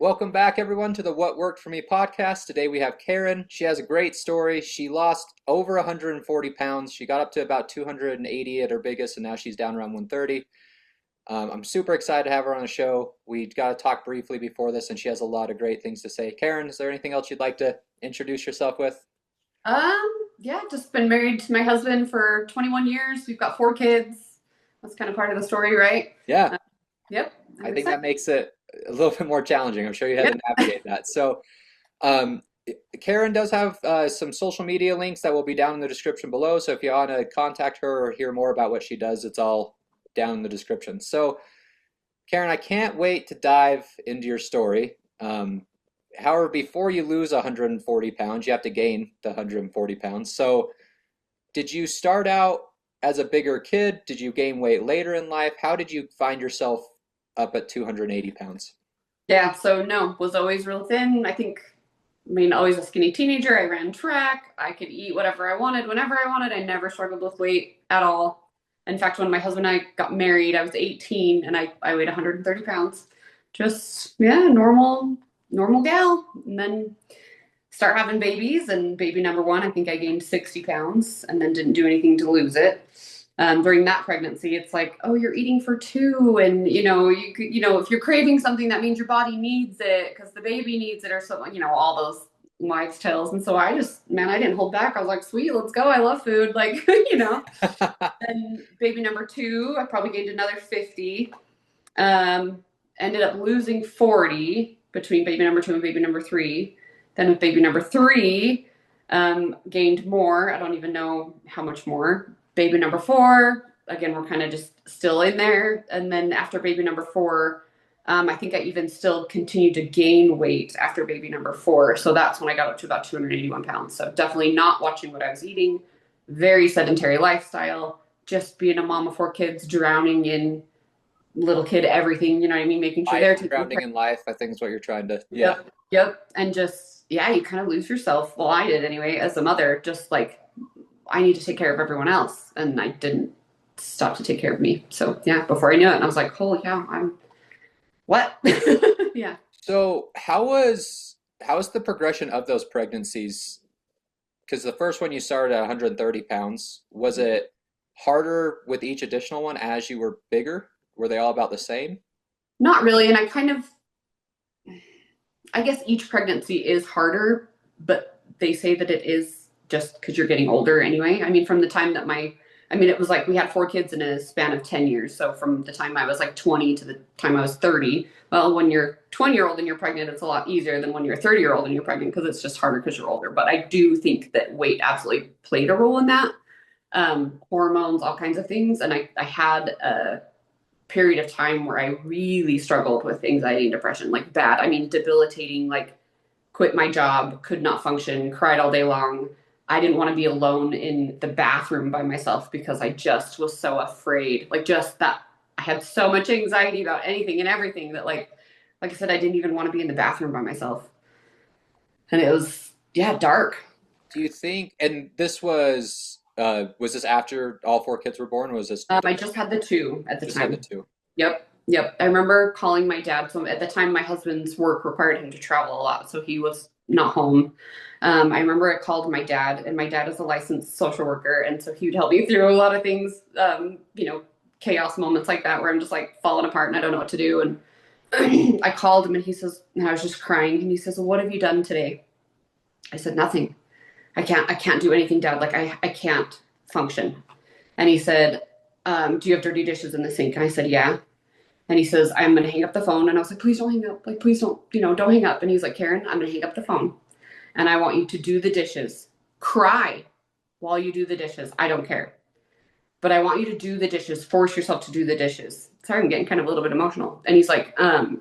Welcome back, everyone, to the What Worked For Me podcast. Today we have Karyn. She has a great story. She lost over 140 pounds. She got up to about 280 at her biggest, and now she's down around 130. I'm super excited to have her on the show. We got to talk briefly before this, and she has a lot of great things to say. Karyn, is there anything else you'd like to introduce yourself with? Yeah, just been married to my husband for 21 years. We've got 4 kids. That's kind of part of the story, right? Yeah, Uh, yep, I I'm think that excited. makes it a little bit more challenging. I'm sure you had Yep. to navigate that. Um, Karyn does have some social media links that will be down in the description below. So if you want to contact her or hear more about what she does, it's all down in the description. So, Karyn, I can't wait to dive into your story. However, before you lose 140 pounds, you have to gain the 140 pounds. So, did you start out as a bigger kid? Did you gain weight later in life? How did you find yourself up at 280 pounds? Yeah, so no, was always real thin. I mean, always a skinny teenager. I ran track. I could eat whatever I wanted, whenever I wanted. I never struggled with weight at all. In fact, when my husband and I got married, I was 18 and I weighed 130 pounds. Just, yeah, normal gal. And then start having babies, and baby number one, I think I gained 60 pounds and then didn't do anything to lose it. During that pregnancy, it's like, oh, you're eating for two, and if you're craving something, that means your body needs it because the baby needs it, or something. All those wives' tales. And so I just, man, I didn't hold back. I was like, sweet, let's go. I love food, like. And baby number two, I probably gained another 50. Um, Ended up losing 40 between baby number two and baby number three. Then with baby number three, gained more. I don't even know how much more. Baby number four, again, we're kind of just still in there. And then after baby number four, I think I even still continued to gain weight after baby number four. So that's when I got up to about 281 pounds. So definitely not watching what I was eating. Very sedentary lifestyle. Just being a mom of 4 kids, drowning in little kid everything. You know what I mean? Making sure Life, they're taken grounding care in life, I think is what you're trying to, of. yeah. Yep. And just, yeah, you kind of lose yourself. Well, I did anyway, as a mother, just like, I need to take care of everyone else. And I didn't stop to take care of me. So yeah, before I knew it, I was like, holy cow, I'm what? Yeah. So how was the progression of those pregnancies? Because the first one you started at 130 pounds, was it harder with each additional one as you were bigger? Were they all about the same? Not really. And I guess each pregnancy is harder, but they say that it is just because you're getting older anyway. I mean, from the time that it was like we had 4 kids in a span of 10 years. So from the time I was like 20 to the time I was 30. Well, when you're 20-year-old and you're pregnant, it's a lot easier than when you're 30-year-old and you're pregnant because it's just harder because you're older. But I do think that weight absolutely played a role in that. Hormones, all kinds of things. And I had a period of time where I really struggled with anxiety and depression, like bad. I mean, debilitating, like quit my job, could not function, cried all day long. I didn't want to be alone in the bathroom by myself because I just was so afraid. Like just that I had so much anxiety about anything and everything that like I said, I didn't even want to be in the bathroom by myself. And it was, yeah, dark. Do you think, and was this after all four kids were born, or was this I just had the two at the just had the time. two? Yep. Yep. I remember calling my dad. So at the time, my husband's work required him to travel a lot. So he was not home. I remember I called my dad, and my dad is a licensed social worker. And so he would help me through a lot of things, chaos moments like that where I'm just like falling apart and I don't know what to do. And I called him, and he says, and I was just crying. And he says, well, what have you done today? I said, nothing. I can't do anything, Dad. Like I can't function. And he said, do you have dirty dishes in the sink? And I said, yeah. And he says, I'm going to hang up the phone. And I was like, please don't hang up. Like, please don't hang up. And he's like, Karyn, I'm going to hang up the phone. And I want you to do the dishes. Cry while you do the dishes. I don't care. But I want you to do the dishes. Force yourself to do the dishes. Sorry, I'm getting kind of a little bit emotional. And he's like, and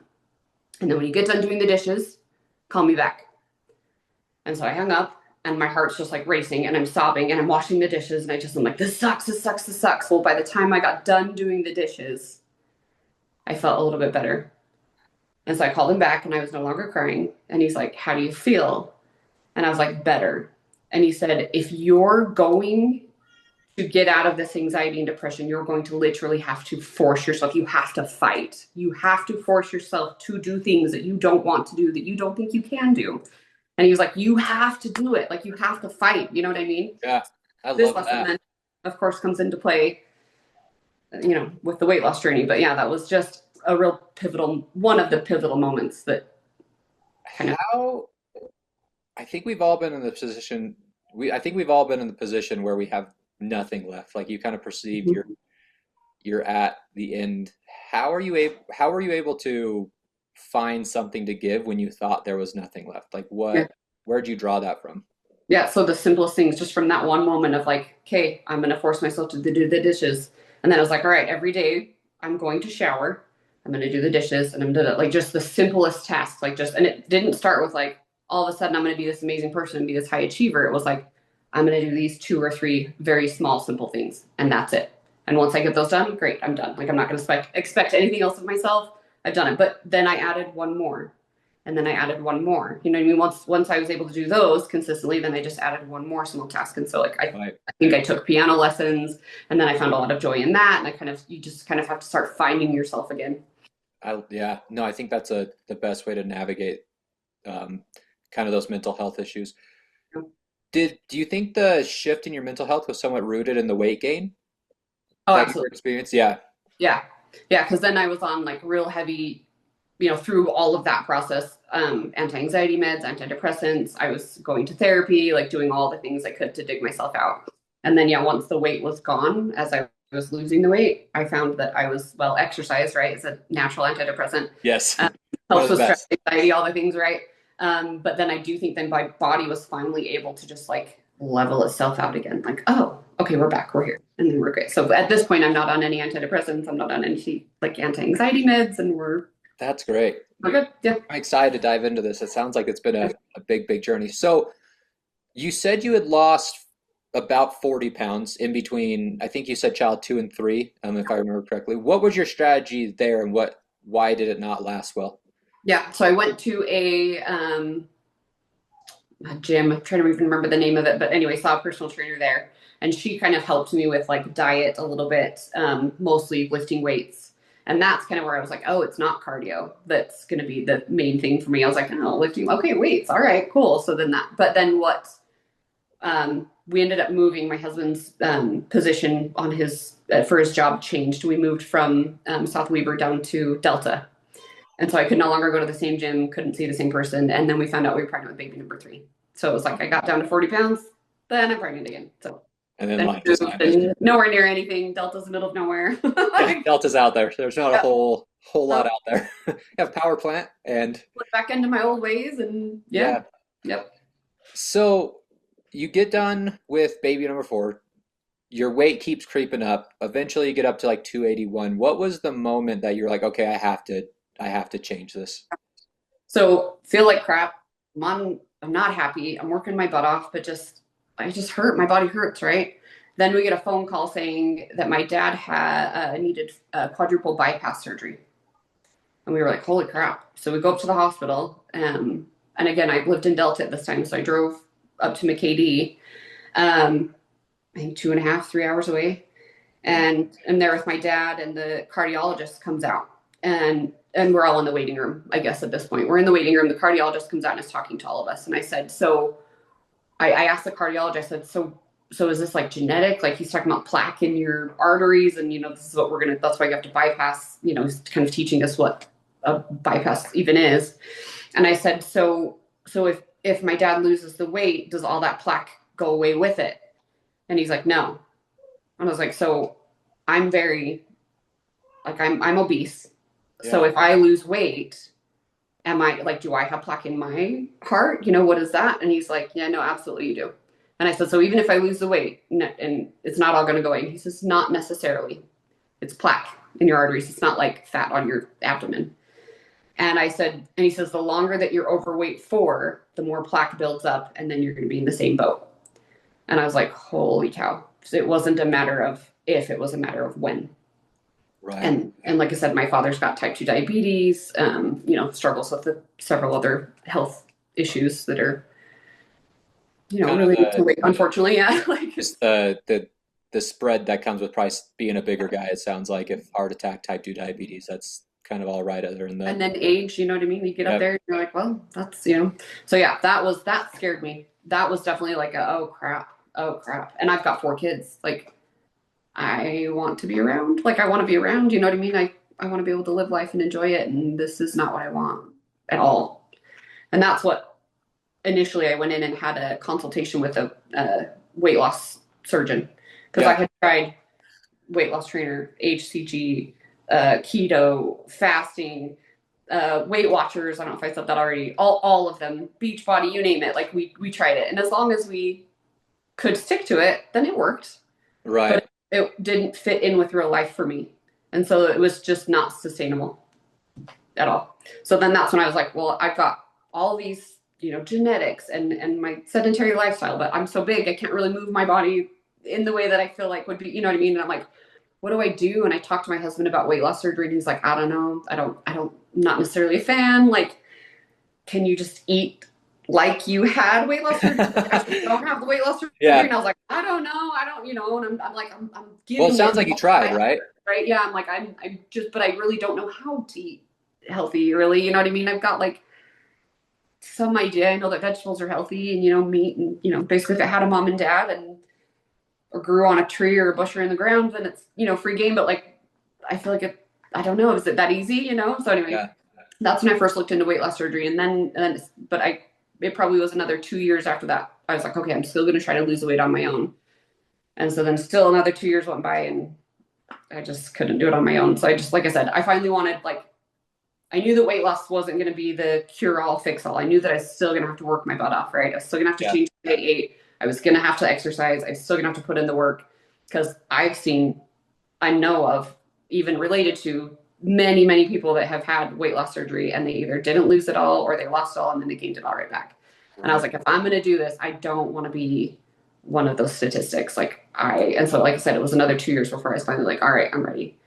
then when you get done doing the dishes, call me back. And so I hung up, and my heart's just like racing, and I'm sobbing, and I'm washing the dishes. And I'm like, this sucks, this sucks, this sucks. Well, by the time I got done doing the dishes, I felt a little bit better. And so I called him back, and I was no longer crying. And he's like, how do you feel? And I was like, better. And he said, if you're going to get out of this anxiety and depression, you're going to literally have to force yourself. You have to fight. You have to force yourself to do things that you don't want to do, that you don't think you can do. And he was like, you have to do it. Like, you have to fight. You know what I mean? Yeah, I This love lesson that. then, of course, comes into play, with the weight loss journey. But yeah, that was just a real pivotal, one of the pivotal moments that kind of, How I think we've all been in the position I think we've all been in the position where we have nothing left. Like you kind of perceived you're at the end. How are you able to find something to give when you thought there was nothing left? Like yeah. where'd you draw that from? Yeah, so the simplest things just from that one moment of like, okay, I'm gonna force myself to do the dishes. And then I was like, all right, every day I'm going to shower, I'm gonna do the dishes, and I'm gonna like just the simplest tasks, like just, and it didn't start with like all of a sudden I'm gonna be this amazing person and be this high achiever. It was like, I'm gonna do these two or three very small, simple things, and that's it. And once I get those done, great, I'm done. Like I'm not gonna expect anything else of myself. I've done it. But then I added one more, and then I added one more. You know what I mean? Once I was able to do those consistently, then I just added one more small task. And so like Right. I think I took piano lessons, and then I found a lot of joy in that. And I kind of, you just kind of have to start finding yourself again. Yeah, no, I think that's the best way to navigate um, kind of those mental health issues. Do you think the shift in your mental health was somewhat rooted in the weight gain Oh, that you absolutely. experienced? Yeah. Yeah. Yeah. Cause then I was on like real heavy, through all of that process, anti-anxiety meds, antidepressants. I was going to therapy, like doing all the things I could to dig myself out. And then, yeah, once the weight was gone, as I was losing the weight, I found that I was, well, exercise, right? It's a natural antidepressant. Yes. Um, One Helps of the with stress, best. anxiety, all the things, right? But then I do think then my body was finally able to just like level itself out again. Like, oh, okay, we're back, we're here, and then we're great. So at this point, I'm not on any antidepressants, I'm not on any like anti-anxiety meds, and That's great. we're good. Yeah. I'm excited to dive into this. It sounds like it's been a big, big journey. So you said you had lost about 40 pounds in between, I think you said child two and three, if I remember correctly. What was your strategy there and why did it not last well? Yeah. So I went to a gym. I'm trying to even remember the name of it, but anyway, saw a personal trainer there, and she kind of helped me with like diet a little bit, mostly lifting weights. And that's kind of where I was like, oh, it's not cardio that's going to be the main thing for me. I was like, oh, lifting, okay, weights, all right, cool. So then that, but then what? We ended up moving. My husband's position on his for his job changed. We moved from South Weber down to Delta, and so I could no longer go to the same gym, couldn't see the same person. And then we found out we were pregnant with baby number three. So it was like I got down to 40 pounds, then I'm pregnant again. So And then then life we just moved happened. and nowhere near anything. Delta's the middle of nowhere. Yeah, Delta's out there. There's not a Yep. whole lot So out there. You have power plant and went back into my old ways, and yeah, yeah. yep. So you get done with baby number four. Your weight keeps creeping up. Eventually you get up to like 281. What was the moment that you're like, okay, I have to change this? So feel like crap. I'm not happy. I'm working my butt off, but I just hurt. My body hurts, right? Then we get a phone call saying that my dad had needed quadruple bypass surgery, and we were like, "Holy crap!" So we go up to the hospital, and again, I lived in Delta at this time, so I drove up to McKD, I think 2.5, 3 hours away, and I'm there with my dad, and the cardiologist comes out, and we're all in the waiting room. I guess at this point, we're in the waiting room. The cardiologist comes out and is talking to all of us, and I said, so I asked the cardiologist, I said, so is this like genetic? Like he's talking about plaque in your arteries, and this is what we're gonna. That's why you have to bypass. He's kind of teaching us what a bypass even is. And I said, so if my dad loses the weight, does all that plaque go away with it? And he's like, no. And I was like, so I'm very like I'm obese. So Yeah. if I lose weight, am I like, do I have plaque in my heart? What is that? And he's like, yeah, no, absolutely you do. And I said, so even if I lose the weight and it's not all going to go away. And he says, not necessarily. It's plaque in your arteries. It's not like fat on your abdomen. And I said, and he says, the longer that you're overweight for, the more plaque builds up, and then you're going to be in the same boat. And I was like, holy cow. So it wasn't a matter of if, it was a matter of when. Right. And like I said, my father's got type 2 diabetes, struggles with several other health issues that are, Kind of related to weight, unfortunately. Yeah. Like, just the the spread that comes with probably being a bigger guy, it sounds like, if heart attack, type 2 diabetes, that's kind of all right other than And the, then age, you know what I mean? You get up yep. there, you're like, well, that's, you know. So yeah, that scared me. That was definitely like a, oh crap, oh crap. And I've got 4 kids. Like, I want to be around. Like, I want to be around, you know what I mean? I want to be able to live life and enjoy it. And this is not what I want at all. And that's what initially I went in and had a consultation with a weight loss surgeon because I Yeah. had tried weight loss trainer, HCG, keto, fasting, Weight Watchers. I don't know if I said that already. All of them, Beachbody, you name it. Like we tried it, and as long as we could stick to it, then it worked. Right. But it didn't fit in with real life for me, and so it was just not sustainable at all. So then that's when I was like, well, I've got all these, you know, genetics and my sedentary lifestyle, but I'm so big I can't really move my body in the way that I feel like would be, you know what I mean? And I'm like, what do I do? And I talked to my husband about weight loss surgery, and he's like, I don't know. Not necessarily a fan. Like, can you just eat like you had weight loss surgery? You don't have the weight loss surgery. Yeah. And I was like, I don't know. I don't, you know, and I'm like, I'm Well, it getting sounds it. like you tried, right? Right. Yeah. I'm like, I'm just, but I really don't know how to eat healthy, really. You know what I mean? I've got like some idea. I know that vegetables are healthy and, you know, meat and, you know, basically if I had a mom and dad and or grew on a tree or a bush or in the ground, then it's, you know, free game. But like, I feel like I don't know, is it that easy, you know? So anyway, Yeah. that's when I first looked into weight loss surgery. But it probably was another 2 years after that. I was like, okay, I'm still going to try to lose the weight on my own. And so then still another 2 years went by and I just couldn't do it on my own. So I just, like I said, I finally wanted, like, I knew that weight loss wasn't going to be the cure all, fix all. I knew that I was still going to have to work my butt off, right? I was still going to have to Yeah. change what I ate. I was going to have to exercise. I was still going to have to put in the work because I know of, even related to many, many people that have had weight loss surgery and they either didn't lose it all or they lost it all and then they gained it all right back. And I was like, if I'm going to do this, I don't want to be one of those statistics. And so, like I said, it was another 2 years before I was finally like, all right, I'm ready.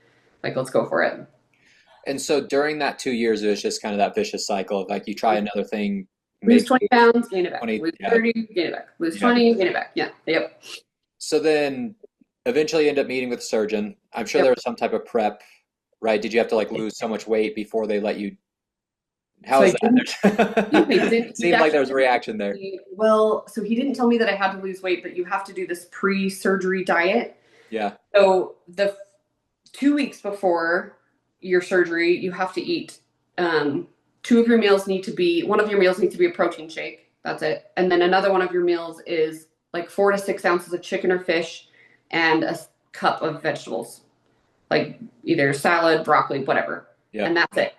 Like, let's go for it. And so during that 2 years, it was just kind of that vicious cycle of like you try another thing, Lose maybe 20 pounds, gain it back. 20, Lose yeah, 30, gain it back. Lose yeah. 20, gain it back. Yeah. Yep. So then eventually you end up meeting with a surgeon. I'm sure Yep. there was some type of prep, right? Did you have to like lose so much weight before they let you? How So is I didn't, that? he did, he Seemed like there was a actually, reaction there. well, so he didn't tell me that I had to lose weight, but you have to do this pre-surgery diet. Yeah. So the 2 weeks before your surgery, you have to eat. One of your meals need to be a protein shake. That's it. And then another one of your meals is like 4 to 6 ounces of chicken or fish and a cup of vegetables, like either salad, broccoli, whatever. Yeah. And that's it.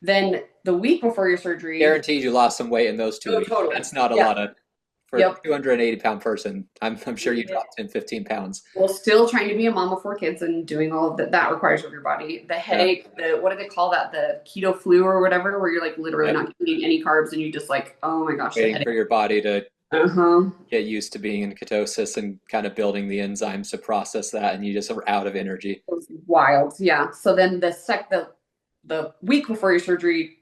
Then the week before your surgery, Guaranteed you lost some weight in those 2 weeks. totally. That's not a Yeah. lot of, for a Yep. 280-pound person. I'm sure you dropped 10, 15 pounds. Well, still trying to be a mom of 4 kids and doing all of that requires of your body. The headache, what do they call that? The keto flu or whatever, where you're like literally not eating any carbs and you just like, oh my gosh, the Waiting headache. for your body to Uh-huh. get used to being in ketosis and kind of building the enzymes to process that, and you just are out of energy. It was wild. Yeah. So then the week before your surgery,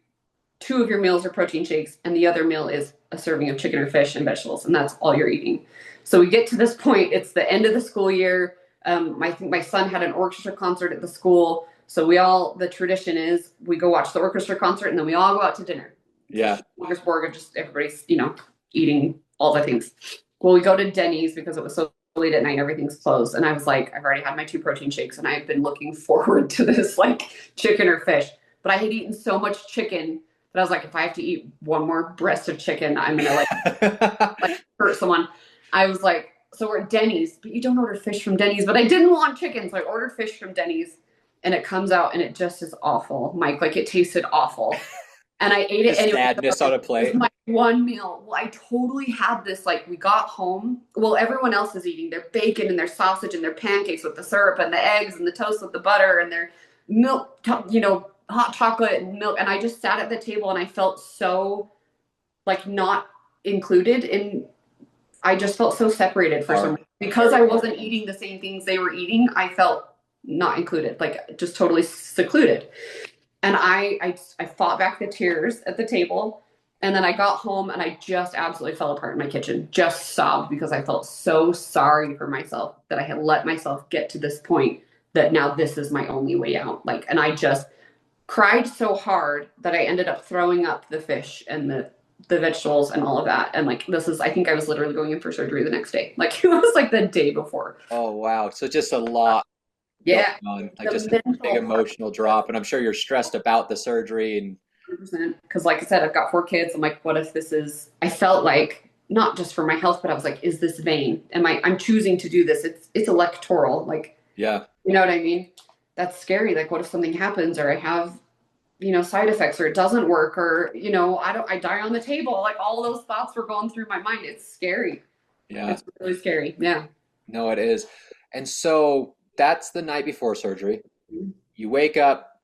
2 of your meals are protein shakes, and the other meal is a serving of chicken or fish and vegetables, and that's all you're eating. So we get to this point. It's the end of the school year. I think my son had an orchestra concert at the school, so the tradition is we go watch the orchestra concert, and then we all go out to dinner. Yeah. Smorgasbord of just everybody's, eating all the things. Well, we go to Denny's because it was so late at night, everything's closed, and I was like, I've already had my 2 protein shakes, and I've been looking forward to this like chicken or fish, but I had eaten so much chicken. But I was like, if I have to eat one more breast of chicken, I'm gonna like hurt someone. I was like, so we're at Denny's, but you don't order fish from Denny's. But I didn't want chicken, so I ordered fish from Denny's, and it comes out and it just is awful, Mike. Like it tasted awful, and I ate it Just anyway. sadness on a plate. It was my one meal. Well, I totally had this. Like we got home. Well, everyone else is eating their bacon and their sausage and their pancakes with the syrup and the eggs and the toast with the butter and their milk, hot chocolate and milk, and I just sat at the table and I felt so like not included I just felt so separated for some reason. Because I wasn't eating the same things they were eating, I felt not included, like just totally secluded. And I fought back the tears at the table And then I got home and I just absolutely fell apart in my kitchen, just sobbed because I felt so sorry for myself that I had let myself get to this point that now this is my only way out. Like, and I just cried so hard that I ended up throwing up the fish and the vegetables and all of that. And like, this is, I think I was literally going in for surgery the next day. Like, it was like the day before. Oh, wow. So just a lot going Yeah. on, like The just a big mental part. emotional drop. And I'm sure you're stressed about the surgery and 100%. Because, like I said, I've got 4 kids. I'm like, what if this is? I felt like not just for my health, but I was like, is this vain? I'm choosing to do this? It's electoral. Like, yeah, you know what I mean? That's scary. Like, what if something happens, or I have, side effects, or it doesn't work, or I die on the table. Like, all those thoughts were going through my mind. It's scary. yeah. It's really scary. Yeah. No, it is. And so that's the night before surgery. You wake up,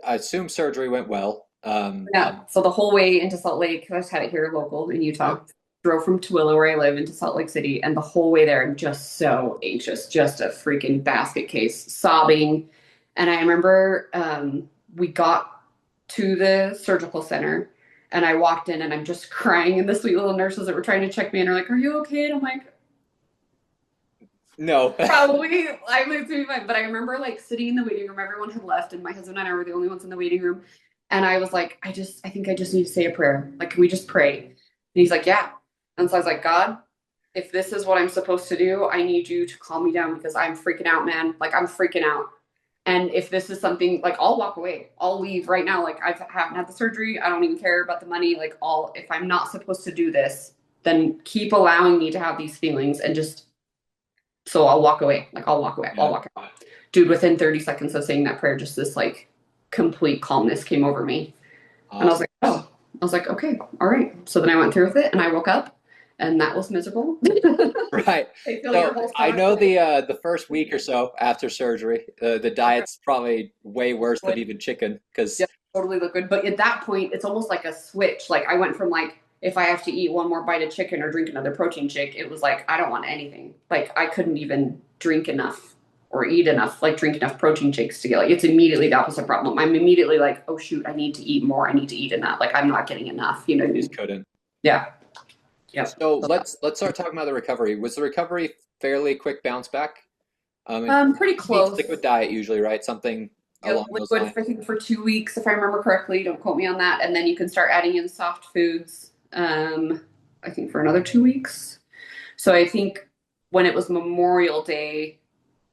I assume surgery went well. Yeah. So the whole way into Salt Lake, 'cause I just had it here local in Yeah. Utah, drove from Tooele, where I live, into Salt Lake City. And the whole way there, I'm just so anxious, just a freaking basket case, sobbing. And I remember we got to the surgical center and I walked in and I'm just crying. And the sweet little nurses that were trying to check me in are like, "Are you okay?" And I'm like, No. probably. I'm like, to be fine. But I remember like sitting in the waiting room, everyone had left, and my husband and I were the only ones in the waiting room. And I was like, I think I just need to say a prayer. Like, can we just pray? And he's like, yeah. And so I was like, God, if this is what I'm supposed to do, I need you to calm me down because I'm freaking out, man. Like, I'm freaking out. And if this is something, like, I'll walk away. I'll leave right now. Like, haven't had the surgery. I don't even care about the money. Like, if I'm not supposed to do this, then keep allowing me to have these feelings and just, so I'll walk away. Like, I'll walk away. I'll Yeah. walk out. Dude, within 30 seconds of saying that prayer, just this like complete calmness came over me. And I was Awesome. like, oh, I was like, okay, all right. So then I went through with it and I woke up and that was miserable. Right. I feel your So whole I stomach. know the first week or so after surgery, the diet's probably way worse than even chicken because Yeah, totally look good. But at that point, it's almost like a switch. Like I went from like, if I have to eat one more bite of chicken or drink another protein shake, it was like, I don't want anything. Like I couldn't even drink enough or eat enough, like drink enough protein shakes to get like, it's immediately the opposite problem. I'm immediately like, oh shoot, I need to eat more. I need to eat enough. Like I'm not getting enough. You know what I you just mean? couldn't. Yeah. Yep. So let's start talking about the recovery. Was the recovery fairly quick bounce back? And Pretty you need to stick with close. diet usually, right? Something Yep, along those liquid lines. I think for 2 weeks, if I remember correctly. Don't quote me on that. And then you can start adding in soft foods. I think for another 2 weeks. So I think when it was Memorial Day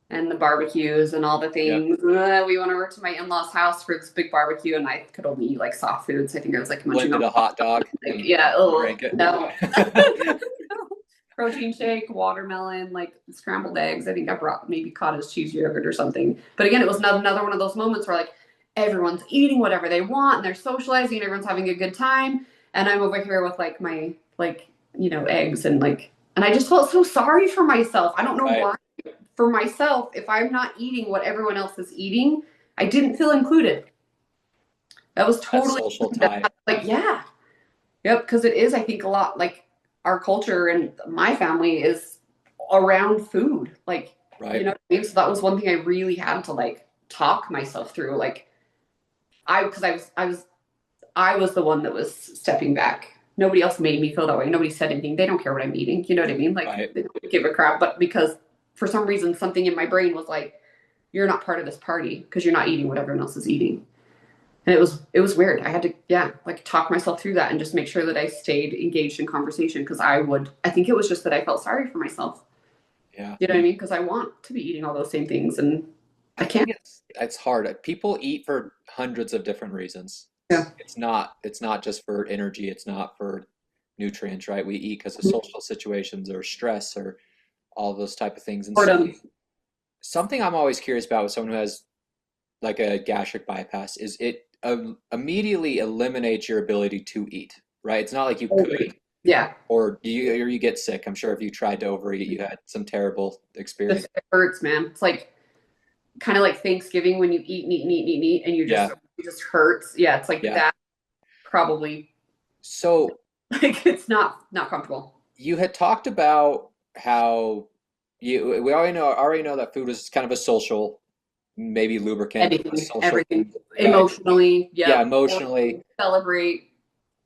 and the barbecues and all the Yeah. things, we went over to my in-laws' house for this big barbecue, and I could only eat like soft foods. I think I was like munching Blended on a hot dog like, and yeah, oh drank it. no. Protein shake, watermelon, like scrambled eggs. I think I brought maybe cottage cheese yogurt or something. But again, it was another one of those moments where like everyone's eating whatever they want and they're socializing and everyone's having a good time. And I'm over here with like my like, eggs and like, and I just felt so sorry for myself. I don't know Right. why. For myself, if I'm not eating what everyone else is eating, I didn't feel included. That was That totally social tie. like, yeah. Yep, because it is, I think, a lot like our culture and my family is around food. Like, Right. what I mean? So that was one thing I really had to like talk myself through. Like because I was the one that was stepping back. Nobody else made me feel that way. Nobody said anything. They don't care what I'm eating. You know what I mean? Like Right. they don't give a crap. But because for some reason something in my brain was like, you're not part of this party because you're not eating what everyone else is eating. And it was weird. I had to, yeah, like talk myself through that and just make sure that I stayed engaged in conversation because I think it was just that I felt sorry for myself. Yeah. You know what I mean? Because I want to be eating all those same things and I I can't. think it's hard. People eat for hundreds of different reasons. Yeah. It's not just for energy, it's not for nutrients, right? We eat because of social situations or stress or all those type of things. And Boredom. something I'm always curious about with someone who has like a gastric bypass is it immediately eliminates your ability to eat, right? It's not like you could Yeah. or you get sick. I'm sure if you tried to overeat, you had some terrible experience. It hurts, man. It's like kind of like Thanksgiving when you eat and eat and eat and eat and eat and Yeah, it just hurts. Yeah, it's like yeah. that probably So like it's not comfortable. you had talked about how we already know that food is kind of a social, maybe lubricant, a Anything, social everything. thing, right? Emotionally, Yeah, yep. emotionally. Celebrate.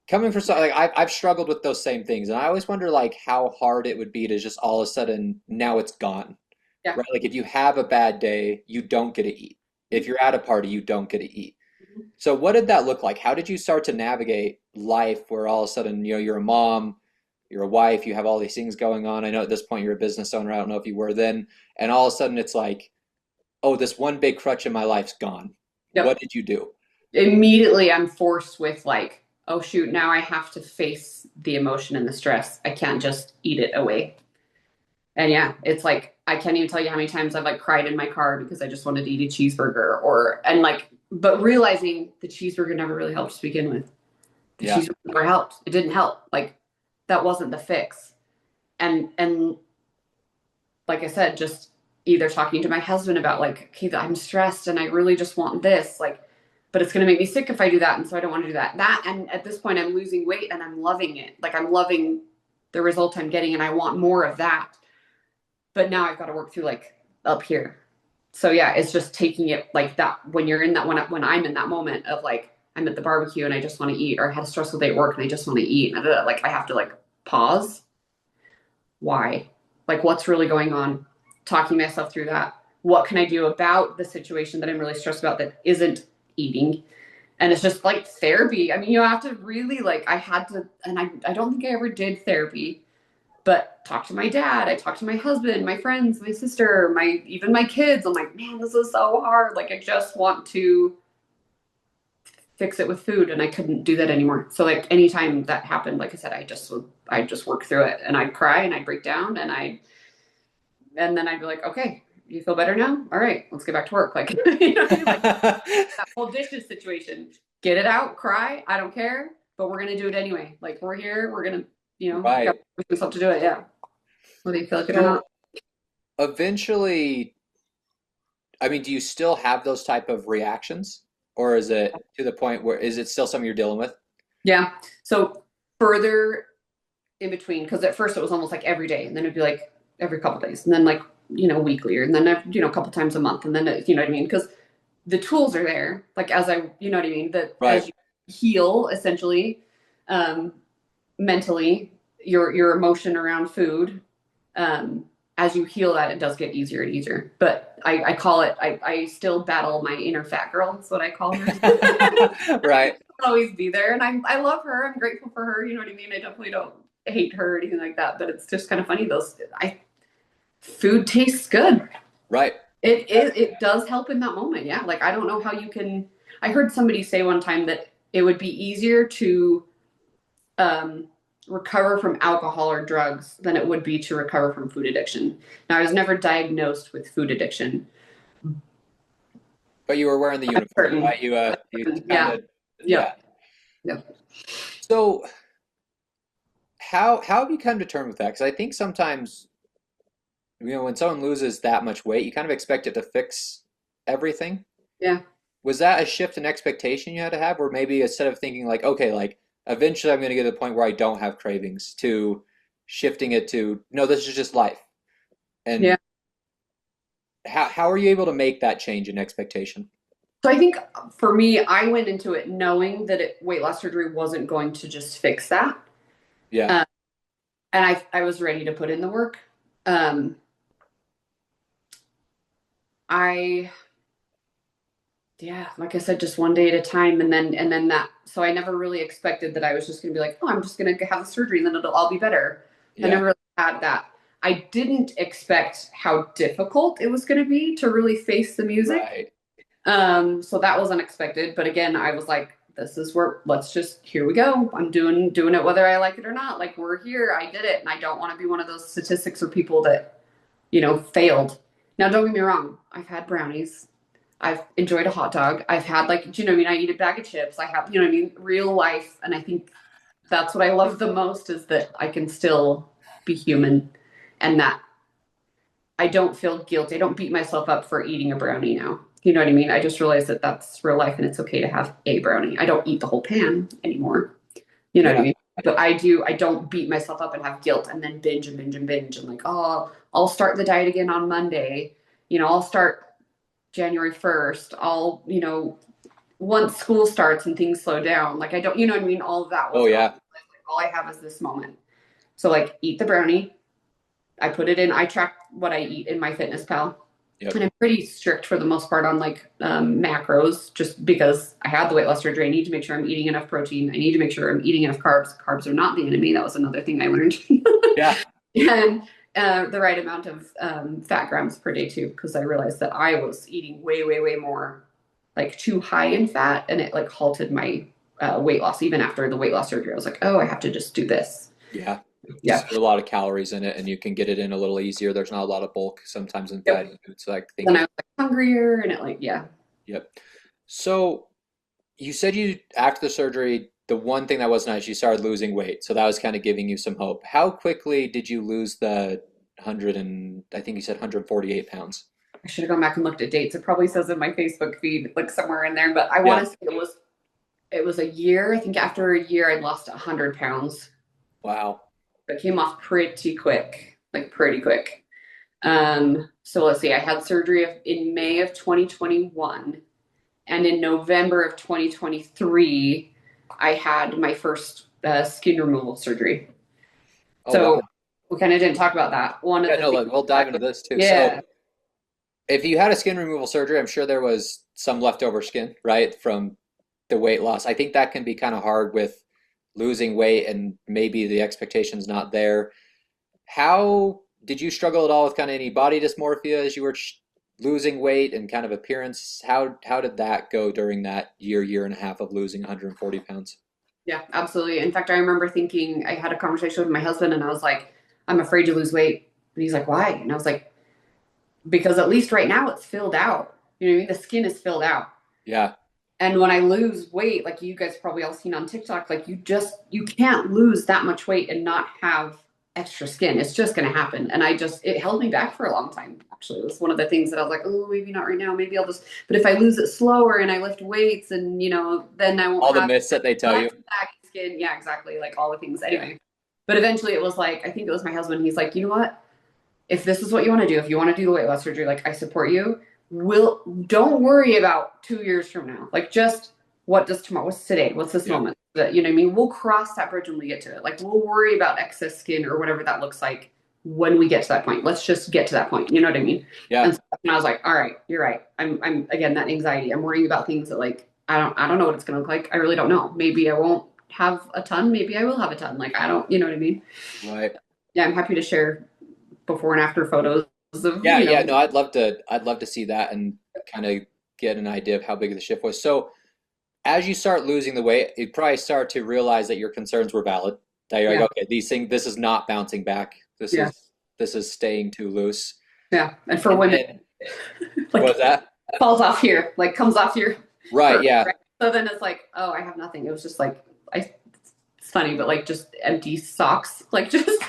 coming from like I've struggled with those same things, and I always wonder like how hard it would be to just all of a sudden now it's gone, Yeah. right? Like if you have a bad day, you don't get to eat. If you're at a party, you don't get to eat. So what did that look like? How did you start to navigate life where all of a sudden, you're a mom, you're a wife, you have all these things going on. I know at this point you're a business owner. I don't know if you were then, and all of a sudden it's like, oh, this one big crutch in my life's gone. What Yep. did you do? Immediately I'm forced with like, oh shoot, now I have to face the emotion and the stress. I can't just eat it away. And yeah, it's like I can't even tell you how many times I've like cried in my car because I just wanted to eat a cheeseburger or and like but realizing the cheeseburger never really helped to begin with. The Yeah. cheeseburger never helped. It didn't help. Like that wasn't the fix. And like I said, just either talking to my husband about like, okay, I'm stressed and I really just want this, like, but it's gonna make me sick if I do that, and so I don't want to do that. That and at this point, I'm losing weight and I'm loving it. Like I'm loving the result I'm getting, and I want more of that. But now I've got to work through like up here. So yeah, it's just taking it like that when you're in that when I'm in that moment of like I'm at the barbecue and I just want to eat, or I had a stressful day at work and I just want to eat, and like I have to like pause. Why? Like what's really going on? Talking myself through that. What can I do about the situation that I'm really stressed about that isn't eating? And it's just like therapy. I mean, you have to really like I had to, and I don't think I ever did therapy, but talk to my dad, I talked to my husband, my friends, my sister, my even my kids. I'm like, man, this is so hard. Like I just want to fix it with food, and I couldn't do that anymore. So like anytime that happened, like I said, I just work through it, and I'd cry and I'd break down, and then I'd be like, okay, you feel better now? All right, let's get back to work. Like you know what I mean? Like that whole dishes situation. Get it out, cry. I don't care, but we're gonna do it anyway. Like we're here, we're gonna, got Right. myself to do it. Yeah, whether you feel like it or not. So eventually, I mean, do you still have those type of reactions? Or is it to the point where is it still something you're dealing with? Yeah. So further in between, because at first it was almost like every day, and then it'd be like every couple days, and then like weekly, and then a couple times a month, and then you know what I mean? Because the tools are there, like as you know what I mean, that Right. as you heal essentially, um, mentally, your emotion around food, um, as you heal that, it does get easier and easier. But I call it, I still battle my inner fat girl. That's what I call her. Right. Always be there, and I love her. I'm grateful for her. You know what I mean? I definitely don't hate her or anything like that. But it's just kind of funny. I food tastes good. Right. It does help in that moment. Yeah. Like I don't know how you can. I heard somebody say one time that it would be easier to um, recover from alcohol or drugs than it would be to recover from food addiction. Now I was never diagnosed with food addiction. But you were wearing the uniform, Certain. right? You kind Yeah. of yeah. Yep. Yep. So how have you come to terms with that? Because I think sometimes, when someone loses that much weight, you kind of expect it to fix everything. Yeah. Was that a shift in expectation you had to have, or maybe instead of thinking like, okay, like eventually I'm going to get to the point where I don't have cravings, to shifting it to no, this is just life. Yeah. And how are you able to make that change in expectation? So I think for me, I went into it knowing that weight loss surgery wasn't going to just fix that. Yeah. Um, and I was ready to put in the work. Um, I, yeah, like I said, just one day at a time. And then that, so I never really expected that I was just going to be like, oh, I'm just going to have the surgery and then it'll all be better. I Yeah. never really had that. I didn't expect how difficult it was going to be to really face the music. Right. So that was unexpected. But again, I was like, this is where here we go. I'm doing it whether I like it or not. Like we're here. I did it. And I don't want to be one of those statistics or people that, failed. Now don't get me wrong. I've had brownies. I've enjoyed a hot dog. I've had like, do you know what I mean? I eat a bag of chips. I have, you know what I mean? Real life. And I think that's what I love the most is that I can still be human and that I don't feel guilty. I don't beat myself up for eating a brownie now. You know what I mean? I just realized that that's real life and it's okay to have a brownie. I don't eat the whole pan anymore. You know what I Yeah. mean? But I don't beat myself up and have guilt and then binge and binge and binge and like, oh, I'll start the diet again on Monday. I'll start January 1st. I'll once school starts and things slow down, like I don't, you know what I mean? All of that Oh was gone. yeah. Like, all I have is this moment. So like eat the brownie. I put it in, I track what I eat in my Fitness Pal. Yep. And I'm pretty strict for the most part on like macros, just because I had the weight loss surgery. I need to make sure I'm eating enough protein. I need to make sure I'm eating enough carbs. Carbs are not the enemy. That was another thing I learned. Yeah. And the right amount of fat grams per day too, because I realized that I was eating way, way, way more, like too high in fat, and it like halted my weight loss. Even after the weight loss surgery, I was like, oh, I have to just do this. Yeah. Yeah. Just a lot of calories in it, and you can get it in a little easier. There's not a lot of bulk sometimes in Yep. fatty foods. So I think Then I it. was like hungrier, and it like yeah. Yep. So you said you after the surgery, the one thing that was nice, you started losing weight. So that was kind of giving you some hope. How quickly did you lose the 100 and I think you said 148 pounds? I should have gone back and looked at dates. It probably says in my Facebook feed, like somewhere in there, but I want Yeah. to say it was a year. I think after a year, I'd lost 100 pounds. Wow. It came off pretty quick, like pretty quick. So let's see. I had surgery in May of 2021, and in November of 2023, I had my first skin removal surgery. Oh wow. So we kind of didn't talk about that. One of Yeah, the no, things, look, we'll dive into this too. So yeah, if you had a skin removal surgery, I'm sure there was some leftover skin, right, from the weight loss. I think that can be kind of hard with losing weight and maybe the expectation's not there. How did you struggle at all with kind of any body dysmorphia as you were losing weight and kind of appearance? How did that go during that year and a half of losing 140 pounds? yeah, absolutely. In fact, I remember thinking I had a conversation with my husband, and I was like, "I'm afraid to lose weight," and he's like, "Why?" And I was like, "Because at least right now it's filled out. You know what I mean? The skin is filled out." Yeah, And when I lose weight, like you guys probably all seen on TikTok, like you can't lose that much weight and not have extra skin. It's just going to happen. And it held me back for a long time. Actually, it was one of the things that I was like, oh, maybe not right now. Maybe I'll just, but if I lose it slower and I lift weights and, then I won't all the have myths that they tell you. less saggy skin. Yeah, exactly. Like all the things. Yeah, Anyway, but eventually it was like, I think it was my husband. He's like, you know what? If this is what you want to do, if you want to do the weight loss surgery, like I support you. Don't worry about 2 years from now. Like just what does tomorrow? What's today? What's this yeah, moment? You know what I mean? We'll cross that bridge when we get to it. Like we'll worry about excess skin or whatever that looks like when we get to that point. Let's just get to that point. You know what I mean? yeah, And I was like, all right, you're right. I'm again that anxiety. I'm worrying about things that like I don't know what it's gonna look like. I really don't know. Maybe I won't have a ton. Maybe I will have a ton. Like I don't. You know what I mean? right. Yeah, I'm happy to share before and after photos of Yeah, yeah. No, I'd love to see that and kind of get an idea of how big the shift was. So as you start losing the weight, you probably start to realize that your concerns were valid. That you're like, yeah, okay, this is not bouncing back. yeah, This is staying too loose. yeah. And for And women, then what was like that? falls off here, like comes off here Right, first, yeah. right? So then it's like, oh, I have nothing. It was just like it's funny, but like just empty socks, like just.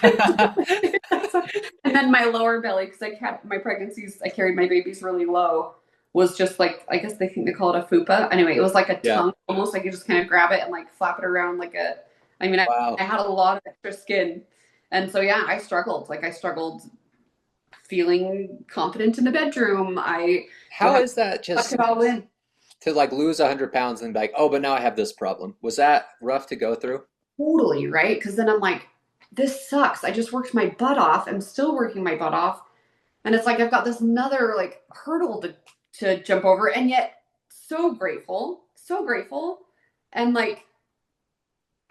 And then my lower belly, because I had my pregnancies, I carried my babies really low, was just like I guess they think they call it a fupa. Anyway, it was like a Yeah. tongue, almost like you just kind of grab it and like flap it around like a. I mean, I Wow. had a lot of extra skin, and so yeah, I struggled. Like I struggled feeling confident in the bedroom. I would How have is that to tuck just it all in. to like lose 100 pounds and be like, oh, but now I have this problem? Was that rough to go through? Totally, right? Because then I'm like, this sucks. I just worked my butt off. I'm still working my butt off. And it's like I've got this another like hurdle to jump over. And yet so grateful, so grateful. And like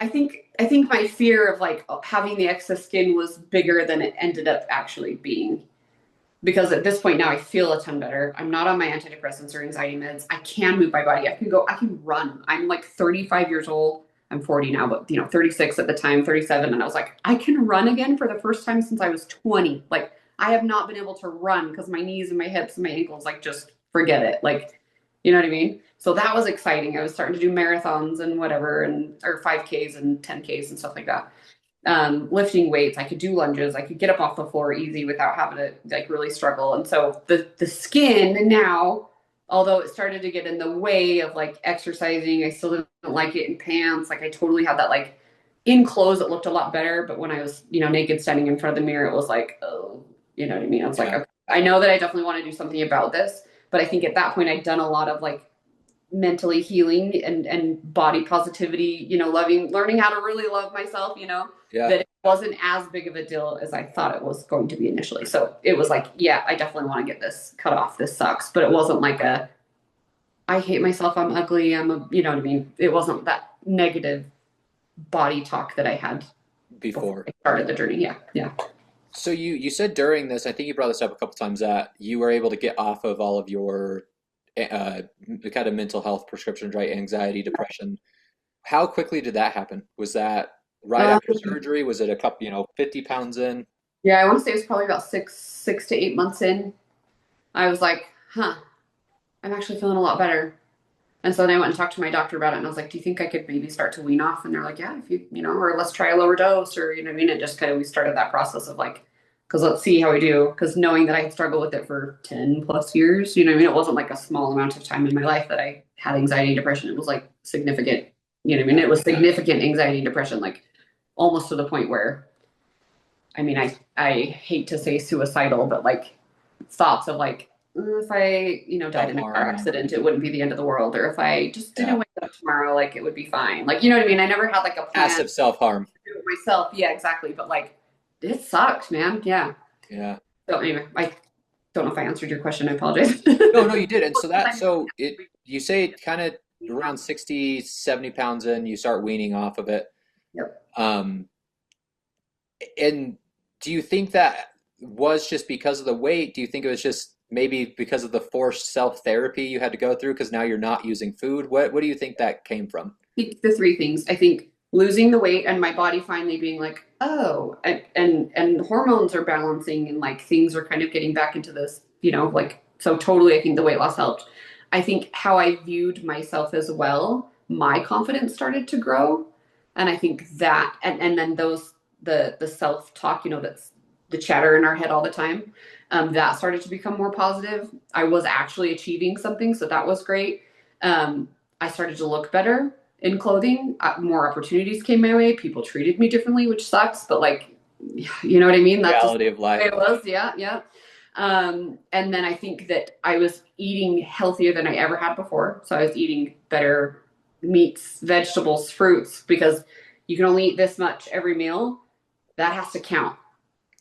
I think my fear of like having the excess skin was bigger than it ended up actually being. Because at this point now I feel a ton better. I'm not on my antidepressants or anxiety meds. I can move my body. I can run. I'm like 35 years old. I'm 40 now, but 36 at the time, 37. And I was like, I can run again for the first time since I was 20. Like I have not been able to run because my knees and my hips and my ankles, like just forget it. Like, you know what I mean? So that was exciting. I was starting to do marathons and whatever, or 5Ks and 10Ks and stuff like that. Lifting weights. I could do lunges. I could get up off the floor easy without having to like really struggle. And so the skin now, although it started to get in the way of like exercising, I still didn't like it in pants. Like I totally had that like in clothes, it looked a lot better. But when I was, naked standing in front of the mirror, it was like, oh, you know what I mean? I was like, Yeah. okay, I know that I definitely want to do something about this. But I think at that point I'd done a lot of like mentally healing and body positivity, loving, learning how to really love myself, Yeah. that it wasn't as big of a deal as I thought it was going to be initially. So it was like, yeah, I definitely want to get this cut off. This sucks. But it wasn't like I hate myself, I'm ugly, you know what I mean? It wasn't that negative body talk that I had before Before. I started the journey. Yeah. Yeah. So you said during this, I think you brought this up a couple times, that you were able to get off of all of your uh, kind of mental health prescriptions, right? Anxiety, depression. How quickly did that happen? Was that right Um, after surgery? Was it a couple, 50 pounds in? yeah, I want to say it was probably about 6 to 8 months in. I was like, huh, I'm actually feeling a lot better. And so then I went and talked to my doctor about it, and I was like, "Do you think I could maybe start to wean off?" And they're like, "Yeah, if or let's try a lower dose, or what I mean." It just kind of we started that process of like, because let's see how we do. Because knowing that I had struggled with it for 10 plus years, what I mean, it wasn't like a small amount of time in my life that I had anxiety and depression. It was like significant. I mean, Yeah. it was significant anxiety and depression, like almost to the point where, I mean, I hate to say suicidal, but like thoughts of like, if I, died in a car Self-harm. accident, it wouldn't be the end of the world. Or if I just didn't Yeah. wake up tomorrow, like it would be fine. Like, you know what I mean? I never had like a plan to Passive self-harm. do it myself. Yeah, exactly. But like, it sucked, man. Yeah. Yeah. So anyway, I don't know if I answered your question. I apologize. No, no, you did. And so you say kind of around 60, 70 pounds in, you start weaning off of it. Yep. Um, and do you think that was just because of the weight? Do you think it was just maybe because of the forced self-therapy you had to go through because now you're not using food? What do you think that came from? Think the three things. I think losing the weight and my body finally being like, oh, and hormones are balancing and like things are kind of getting back into this, like so totally I think the weight loss helped. I think how I viewed myself as well, my confidence started to grow. And I think that and then those the self-talk, that's the chatter in our head all the time. That started to become more positive. I was actually achieving something, so that was great. I started to look better in clothing. More opportunities came my way. People treated me differently, which sucks, but like, you know what I mean? That's just Reality of the way life. it was. Yeah, yeah. And then I think that I was eating healthier than I ever had before. So I was eating better meats, vegetables, fruits, because you can only eat this much every meal. That has to count.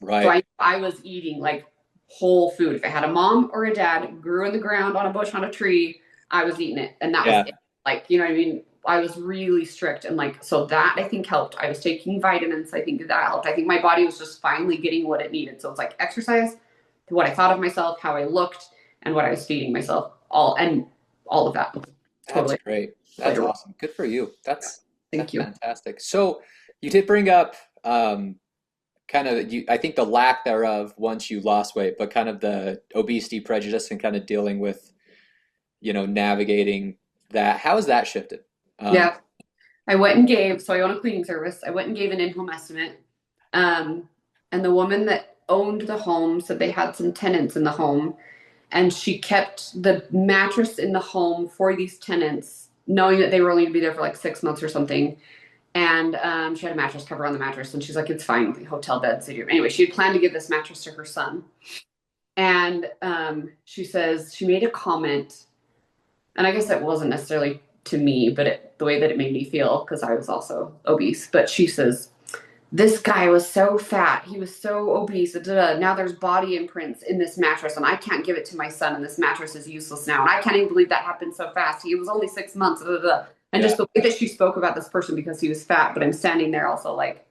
So Right. I was eating like whole food. If I had a mom or a dad grew in the ground on a bush on a tree, I was eating it, and that was Yeah. it. Like, you know what I mean? I was really strict, and like so that I think helped. I was taking vitamins. I think that helped. I think my body was just finally getting what it needed. So it's like exercise, what I thought of myself, how I looked, and what I was feeding myself. All of that That's totally great. played That's a role. awesome. Good for you. Yeah. That's Thank you. fantastic. So you did bring up kind of I think the lack thereof once you lost weight, but kind of the obesity prejudice and kind of dealing with, navigating that. How has that shifted? Um, Yeah. I went and gave, so I own a cleaning service. I went and gave an in-home estimate. Um, and the woman that owned the home said they had some tenants in the home, and she kept the mattress in the home for these tenants, knowing that they were only going to be there for like 6 months or something. And she had a mattress cover on the mattress, and she's like, "It's fine, the hotel beds." Anyway, she had planned to give this mattress to her son, and she says she made a comment, and I guess it wasn't necessarily to me, but the way that it made me feel because I was also obese. But she says, this guy was so fat. He was so obese. Da, da, da. Now there's body imprints in this mattress, and I can't give it to my son, and this mattress is useless now. And I can't even believe that happened so fast. He was only 6 months. Da, da, da. And yeah. just the way that she spoke about this person because he was fat, but I'm standing there also like,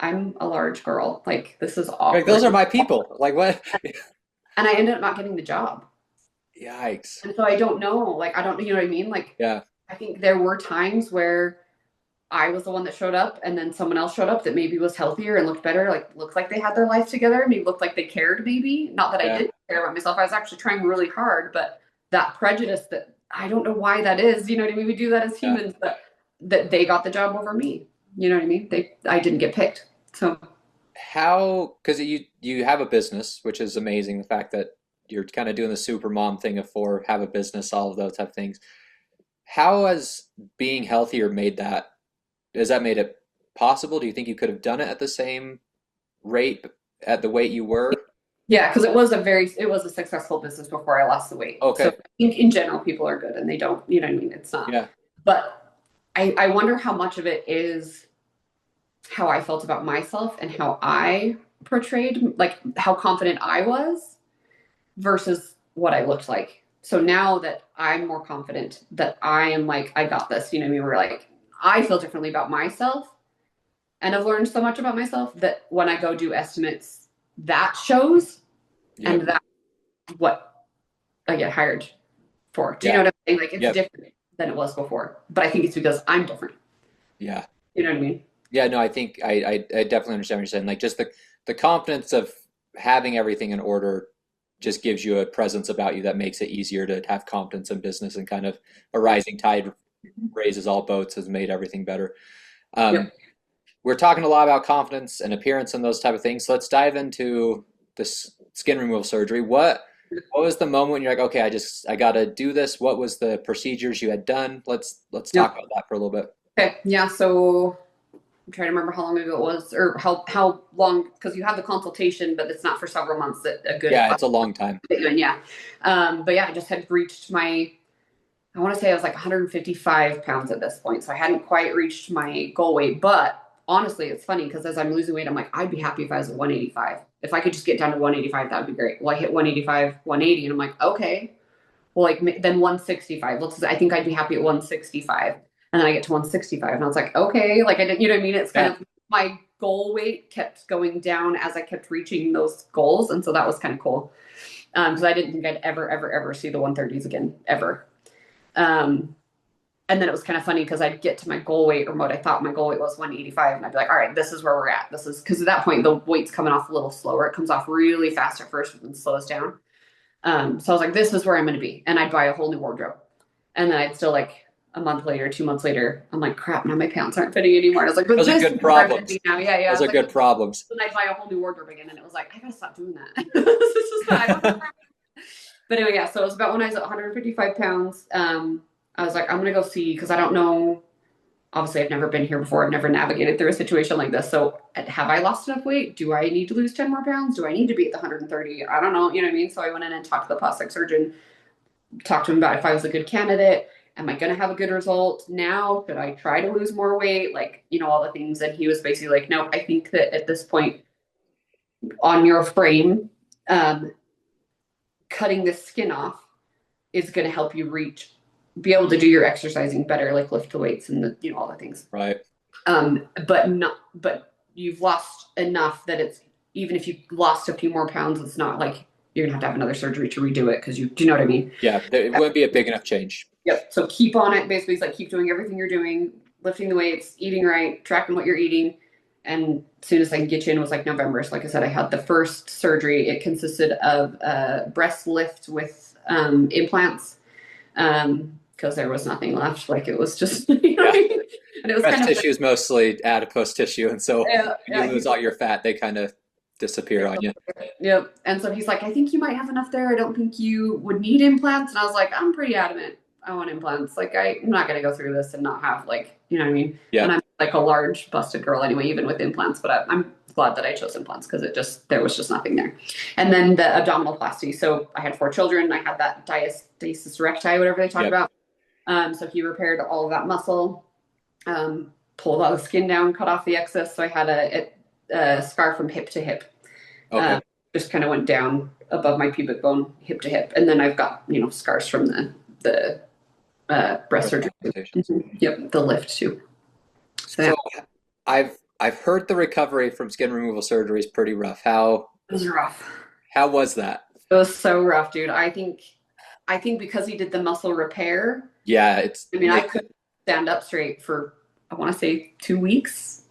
I'm a large girl. Like, this is Like those awkward. are my people. Like what? And I ended up not getting the job. Yikes. And so I don't know. Like, I don't, you know what I mean? Like, Yeah. I think there were times where I was the one that showed up, and then someone else showed up that maybe was healthier and looked better, like looked like they had their life together, maybe looked like they cared, maybe. Not that I Yeah. didn't care about myself. I was actually trying really hard, but that prejudice that I don't know why that is, you know what I mean? We do that as Yeah. humans, but that they got the job over me. You know what I mean? I didn't get picked. So How, because you have a business, which is amazing. The fact that you're kind of doing the super mom thing of four, have a business, all of those type of things. How has being healthier made that? Has that made it possible? Do you think you could have done it at the same rate at the weight you were? Yeah, because it was a successful business before I lost the weight. So Okay. I think in general, people are good and they don't, you know what I mean? It's not. Yeah. But I wonder how much of it is how I felt about myself and how I portrayed, like how confident I was versus what I looked like. So now that I'm more confident, that I am like, I got this, you know what I mean? We're like, I feel differently about myself and I've learned so much about myself that when I go do estimates, that shows and Yep. that's what I get hired for. Do you know Yeah. what I'm saying? Like it's Yep. different than it was before. But I think it's because I'm different. Yeah. You know what I mean? Yeah, no, I think I definitely understand what you're saying. Like just the confidence of having everything in order just gives you a presence about you that makes it easier to have confidence in business, and kind of a rising tide raises all boats, has made everything better. Um, Yep. we're talking a lot about confidence and appearance and those type of things. So let's dive into this skin removal surgery. What was the moment when you're like, okay, I got to do this? What was the procedures you had done? Let's talk Yep. about that for a little bit. Okay. Yeah. So I'm trying to remember how long ago it was, or how long, because you have the consultation, but it's not for several months. That a good Yeah, it's a long time. yeah. But yeah, I just had reached my. I want to say I was like 155 pounds at this point, so I hadn't quite reached my goal weight. But honestly, it's funny because as I'm losing weight, I'm like, I'd be happy if I was at 185. If I could just get down to 185, that would be great. Well, I hit 185, 180, and I'm like, okay, well, like then 165. I think I'd be happy at 165. And then I get to 165 and I was like, okay, like I didn't, you know what I mean? It's kind Yeah. of my goal weight kept going down as I kept reaching those goals. And so that was kind of cool. Because I didn't think I'd ever see the 130s again, ever. Um, and then it was kind of funny because I'd get to my goal weight or what I thought my goal weight was 185. And I'd be like, all right, this is where we're at. This is because at that point, the weight's coming off a little slower. It comes off really fast at first and then slows down. So I was like, this is where I'm going to be. And I'd buy a whole new wardrobe. And then I'd still like a month later, 2 months later, I'm like, crap, now my pants aren't fitting anymore. And I was like, but Those are this is good where I'm going to problems. be now. Yeah, yeah. I Those was are like, good problems. then I'd buy a whole new wardrobe again. And it was like, I got to stop doing that. This is just not, I don't know. But anyway, yeah. So it was about when I was at 155 pounds. I was like, I'm going to go see, because I don't know. Obviously, I've never been here before. I've never navigated through a situation like this. So have I lost enough weight? Do I need to lose 10 more pounds? Do I need to be at the 130? I don't know. You know what I mean? So I went in and talked to the plastic surgeon, talked to him about if I was a good candidate. Am I going to have a good result now? Should I try to lose more weight? Like, you know, all the things. And he was basically like, no, I think that at this point on your frame, um, cutting the skin off is going to help you be able to do your exercising better, like lift the weights and you know, all the things. Right. But you've lost enough that it's, even if you lost a few more pounds, it's not like you're going to have another surgery to redo it. Do you know what I mean? Yeah, it wouldn't be a big enough change. Yep. So keep on it. Basically, it's like keep doing everything you're doing, lifting the weights, eating right, tracking what you're eating. And as soon as I can get you in, it was like November. So like I said, I had the first surgery. It consisted of a breast lift with implants because there was nothing left. Like it was just, you know Yeah. what I mean? And it was Breast kind of, tissue is mostly adipose tissue, and so when you yeah, lose all your fat, they kind of disappear on you. yep. And so he's like, I think you might have enough there. I don't think you would need implants. And I was like, I'm pretty adamant. I want implants. Like I'm not going to go through this and not have like, you know what I mean? Yeah. And I'm like a large busted girl anyway, even with implants, but I'm glad that I chose implants because there was just nothing there. And then the abdominoplasty. So I had 4 children. I had that diastasis recti, whatever they talk Yep. about. So he repaired all of that muscle, pulled all the skin down, cut off the excess. So I had a scar from hip to hip. Okay. Just kind of went down above my pubic bone, hip to hip, and then I've got scars from the breast surgery. Mm-hmm. Yep, the lift too. So yeah, So I've heard the recovery from skin removal surgery is pretty rough. it was rough. How was that? It was so rough, dude. I think because he did the muscle repair. Yeah, I mean, I couldn't stand up straight for I want to say 2 weeks.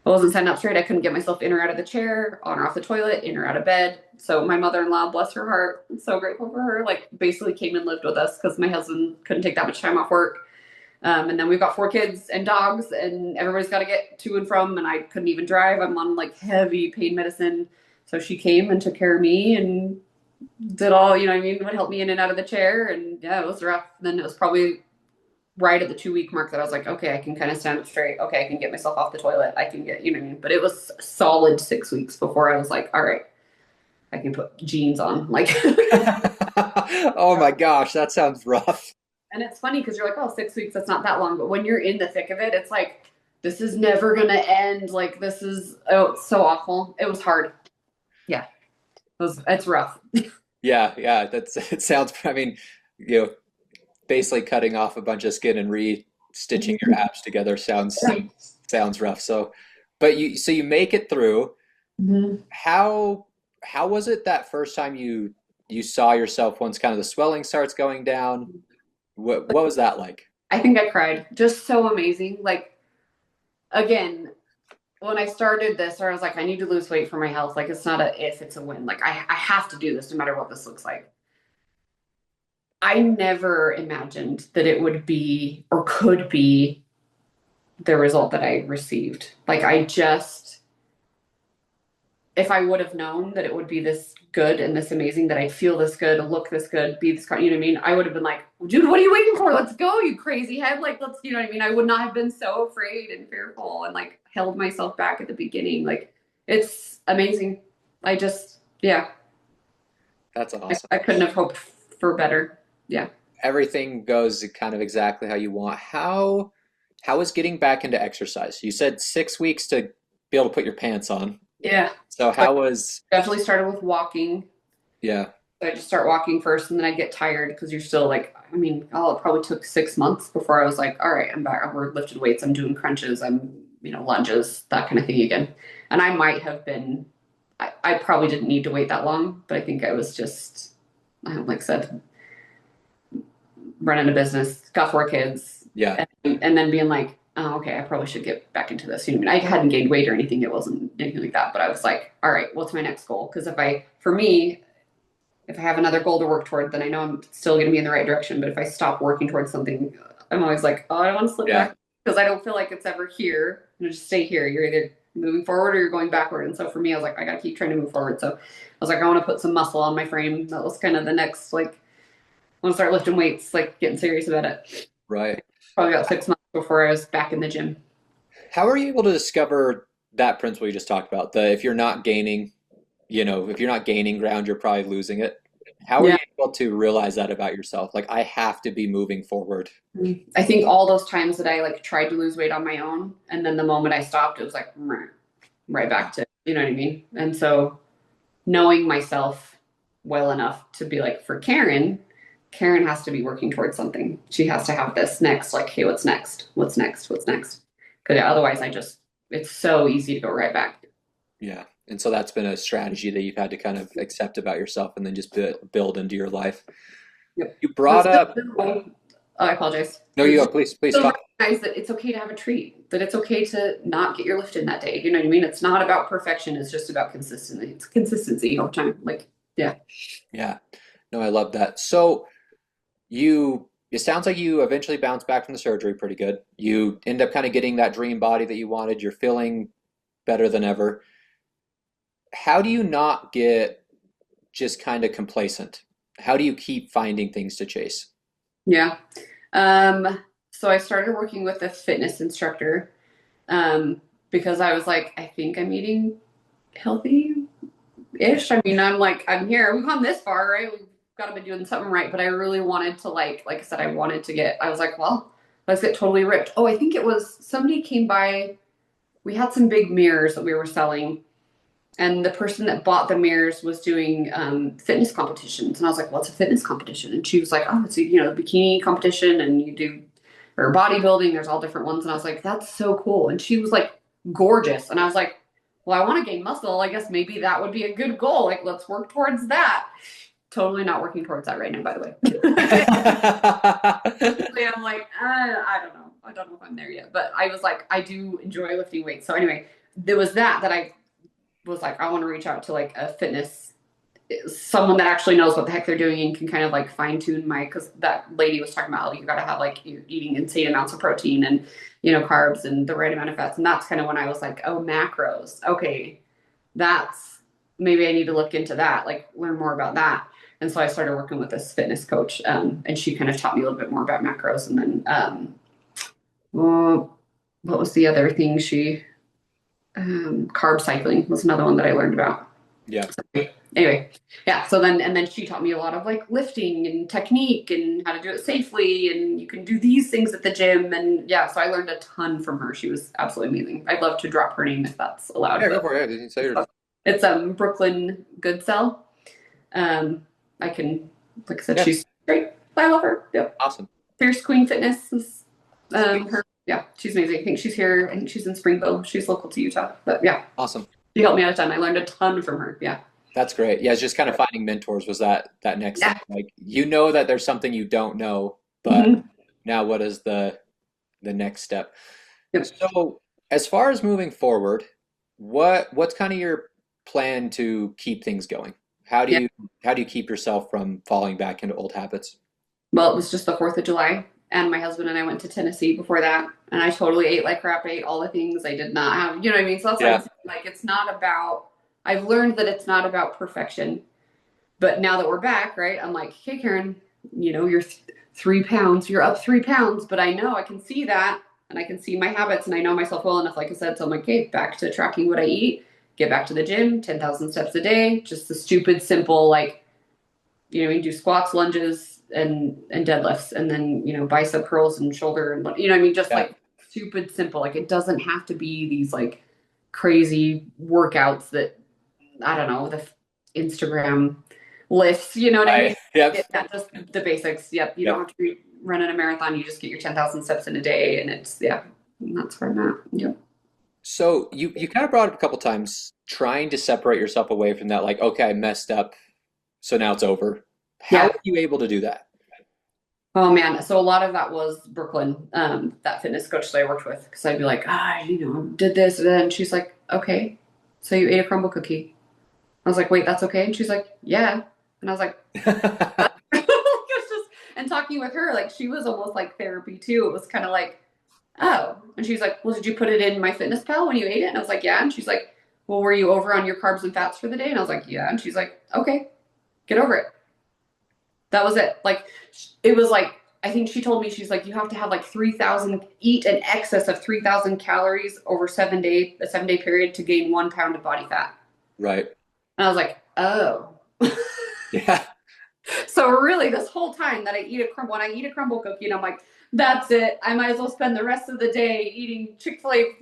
I wasn't standing up straight. I couldn't get myself in or out of the chair, on or off the toilet, in or out of bed. So my mother-in-law, bless her heart, I'm so grateful for her, like basically came and lived with us because my husband couldn't take that much time off work. And then we've got 4 kids and dogs and everybody's got to get to and from, and I couldn't even drive. I'm on like heavy pain medicine. So she came and took care of me and did all, you know what I mean, would help me in and out of the chair. And yeah, it was rough. Then it was probably right at the 2 week mark that I was like, okay, I can kind of stand up straight. Okay, I can get myself off the toilet. I can get, you know what I mean? But it was solid 6 weeks before I was like, all right, I can put jeans on. Like, Oh my gosh, that sounds rough. and it's funny because you're like, oh, 6 weeks, that's not that long. But when you're in the thick of it, it's like, this is never going to end. Like, this is, oh, it's so awful. It was hard. Yeah. It's rough. Yeah, yeah, that's it sounds, I mean, you know, basically cutting off a bunch of skin and re-stitching your abs together sounds rough. So, but you make it through. Mhm. How how was it that first time you saw yourself once kind of the swelling starts going down? What was that like? I think I cried. Just so amazing. Like, again, when I started this, I was like, I need to lose weight for my health. Like, it's not a if, it's a when. Like, I have to do this no matter what this looks like. I never imagined that it would be or could be the result that I received. Like, I just, if I would have known that it would be this good and this amazing, that I'd feel this good, look this good, be this, you know what I mean? I would have been like, dude, what are you waiting for? Let's go, you crazy head. Like, let's, you know what I mean? I would not have been so afraid and fearful and like held myself back at the beginning. Like, it's amazing. I just, yeah, That's awesome. I couldn't have hoped for better. Yeah. Everything goes kind of exactly how you want. How is getting back into exercise? You said 6 weeks to be able to put your pants on. Yeah. So So I how was, definitely started with walking. yeah, So I just start walking first and then I get tired because you're still like, I mean, oh, it probably took 6 months before I was like, all right, I'm back. We're lifted weights. I'm doing crunches. I'm, lunges, that kind of thing again. And I might have been, I probably didn't need to wait that long, but I think I was just, like I said, running a business, got 4 kids, yeah, and then being like, oh, okay, I probably should get back into this. You know, what I mean, I hadn't gained weight or anything. It wasn't anything like that, but I was like, all right, what's my next goal? Because for me, if I have another goal to work toward, then I know I'm still going to be in the right direction. But if I stop working towards something, I'm always like, oh, I don't want to slip yeah, back because I don't feel like it's ever here. Just stay here. You're either moving forward or you're going backward. And so for me, I was like, I got to keep trying to move forward. So I was like, I want to put some muscle on my frame. That was kind of the next, like, I want to start lifting weights, like getting serious about it. right. Probably about 6 months before I was back in the gym. How are you able to discover that principle you just talked about? The if you're not gaining, if you're not gaining ground, you're probably losing it. How are Yeah. you able to realize that about yourself? Like, I have to be moving forward. I think all those times that I like tried to lose weight on my own, and then the moment I stopped, it was like right back to, you know what I mean? And so knowing myself well enough to be like, for Karyn has to be working towards something. She has to have this next, like, hey, what's next? What's next? What's next? Because otherwise, it's so easy to go right back. Yeah. And so that's been a strategy that you've had to kind of accept about yourself and then just build into your life. Yep. You But brought still, up, oh, I apologize. no, But you go, just please still talk. recognize that it's okay to have a treat, that it's okay to not get your lift in that day. You know what I mean? It's not about perfection. It's just about consistency. It's consistency over time. Like, yeah. Yeah. No, I love that. So it sounds like you eventually bounced back from the surgery pretty good. You end up kind of getting that dream body that you wanted. You're feeling better than ever. How do you not get just kind of complacent? How do you keep finding things to chase? Yeah. So I started working with a fitness instructor because I was like, I think I'm eating healthy-ish. I mean, I'm like, I'm here. We've gone this far, right? We've got to be doing something right. But I really wanted to like I said, I was like, well, let's get totally ripped. Oh, I think it was somebody came by. We had some big mirrors that we were selling. And the person that bought the mirrors was doing fitness competitions, and I was like, "What's a fitness competition?" And she was like, "Oh, it's a bikini competition, and you do or bodybuilding. There's all different ones." And I was like, "That's so cool." And she was like, gorgeous, and I was like, "Well, I want to gain muscle. I guess maybe that would be a good goal. Like, let's work towards that." Totally not working towards that right now, by the way. I'm like, I don't know. I don't know if I'm there yet, but I was like, I do enjoy lifting weights. So anyway, there was that I was like, I want to reach out to like a fitness, someone that actually knows what the heck they're doing and can kind of like fine tune because that lady was talking about how you got to have like you're eating insane amounts of protein and, carbs and the right amount of fats. And that's kind of when I was like, oh, macros. Okay. That's maybe I need to look into that, like learn more about that. And so I started working with this fitness coach and she kind of taught me a little bit more about macros. And then, well, what was the other thing carb cycling was another one that I learned about. Yeah. So, anyway, yeah. So then, and then she taught me a lot of like lifting and technique and how to do it safely. And you can do these things at the gym. And yeah, so I learned a ton from her. She was absolutely amazing. I'd love to drop her name if that's allowed, Yeah, go but for it. Didn't say yours. it's Brooklyn Goodsell. Um, I can, like I said, Yeah, she's great. I love her. Yep. awesome. Fierce Queen Fitness is Sweet. her. Yeah, she's amazing. I think she's here. I think she's in Springville. She's local to Utah. But yeah, Awesome. she helped me out a ton. I learned a ton from her. Yeah. That's great. Yeah, it's just kind of finding mentors was that next Yeah. step. Like you know that there's something you don't know, but Mhm. now what is the next step? Yep. So as far as moving forward, what's kind of your plan to keep things going? How do Yeah. you how do you keep yourself from falling back into old habits? Well, it was just the 4th of July, and my husband and I went to Tennessee before that, and I totally ate like crap. I ate all the things I did not have. You know what I mean? So that's why I'm Yeah. saying, like, it's not about, I've learned that it's not about perfection. But now that we're back, right? I'm like, hey, Karyn, you're 3 pounds, you're up 3 pounds, but I know I can see that and I can see my habits and I know myself well enough, like I said. So I'm like, okay, back to tracking what I eat, get back to the gym, 10,000 steps a day, just the stupid, simple, like, you do squats, lunges, and deadlifts, and then, bicep curls and shoulder, and what I mean, just Yeah. like stupid, simple. Like it doesn't have to be these like crazy workouts that I don't know, the Instagram lifts, you know what I Right. mean? Yep. That's just the basics. Yep. You don't Yep. have to be running a marathon. You just get your 10,000 steps in a day. And it's, yeah, and that's where I'm at. Yep. So you kind of brought up a couple times trying to separate yourself away from that, like, okay, I messed up, so now it's over. How Yeah. are you able to do that? Oh man. So a lot of that was Brooklyn, that fitness coach that I worked with. Cause I'd be like, did this. And she's like, okay. So you ate a crumble cookie. I was like, wait, that's okay. And she's like, yeah. And I was like, it's just, and talking with her, like she was almost like therapy too. It was kind of like, oh. And she's like, well, did you put it in my fitness pal when you ate it? And I was like, yeah. And she's like, well, were you over on your carbs and fats for the day? And I was like, yeah. And she's like, okay, get over it. That was it. Like, it was like, I think she told me, she's like, you have to have like 3,000, eat an excess of 3,000 calories over a 7 day period to gain 1 pound of body fat. Right. And I was like, oh. Yeah. So really, this whole time that when I eat a crumble cookie, and I'm like, that's it. I might as well spend the rest of the day eating Chick-fil-A,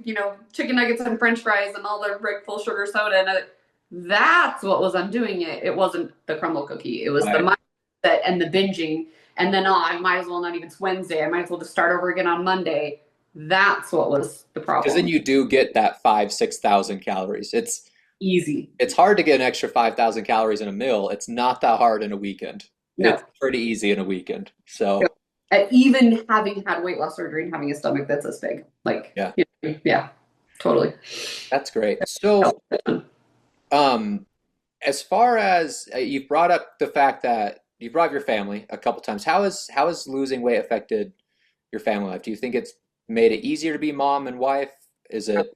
chicken nuggets and French fries and all the full sugar soda. That's what was undoing it. It wasn't the crumble cookie. It was the Right. mindset and the binging. And then, I might as well not even. It's Wednesday. I might as well just start over again on Monday. That's what was the Because then problem. you do get that 6,000 calories. Easy. It's hard to get an extra 5,000 calories in a meal. It's not that hard in a weekend. No. It's pretty easy in a weekend. So, And even having had weight loss surgery and having a stomach that's this big, like, yeah, yeah, totally. that's great. So, um, as far as you've brought up the fact that you brought up your family a couple times, how has losing weight affected your family life? Do you think it's made it easier to be mom and wife? Is it,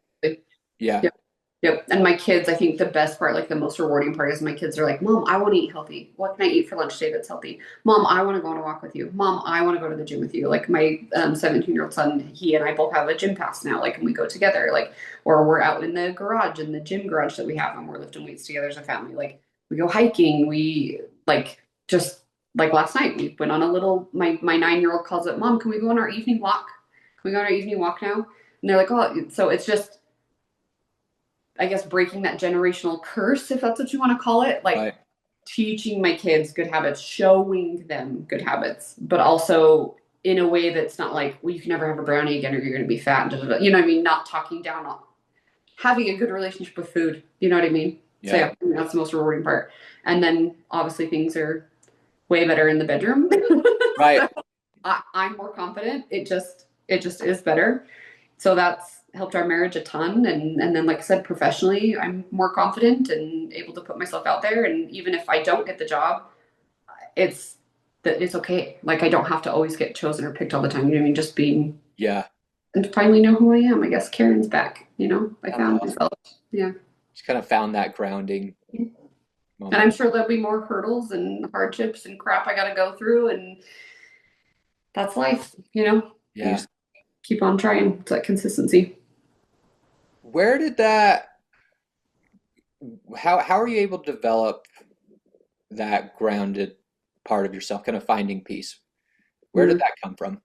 yeah, Yep. Yep. And my kids, I think the best part, like the most rewarding part is my kids are like, Mom, I want to eat healthy. What can I eat for lunch today that's healthy? Mom, I want to go on a walk with you. Mom, I want to go to the gym with you. Like my 17-year-old son, he and I both have a gym pass now. Like, and we go together, like, or we're out in the garage, in the gym garage that we have, and we're lifting weights together as a family. Like, we go hiking. We like just like last night, we went on a little, my 9-year-old calls it, Mom, can we go on our evening walk? Can we go on our evening walk now? And they're like, oh, so it's just, I guess, breaking that generational curse, if that's what you want to call it, like right, teaching my kids good habits, showing them good habits, but also in a way that's not like, well, you can never have a brownie again or you're going to be fat. You know what I mean? Not talking down on having a good relationship with food. You know what I mean? So yeah, yeah, I mean, that's the most rewarding part. And then obviously things are way better in the bedroom. right. So I'm more confident. It just is better. So that's helped our marriage a ton. And then, like I said, professionally, I'm more confident and able to put myself out there. And even if I don't get the job, it's it's okay. Like I don't have to always get chosen or picked all the time. You know what I mean? Just being Yeah, and to finally know who I am. I guess Karyn's back. I that's found awesome. myself. Yeah. Just kind of found that grounding And moment. I'm sure there'll be more hurdles and hardships and crap I got to go through. And that's life. You Yeah. just keep on trying. It's that consistency. Where did that, how are you able to develop that grounded part of yourself, kind of finding peace. Where did Mhm. that come from?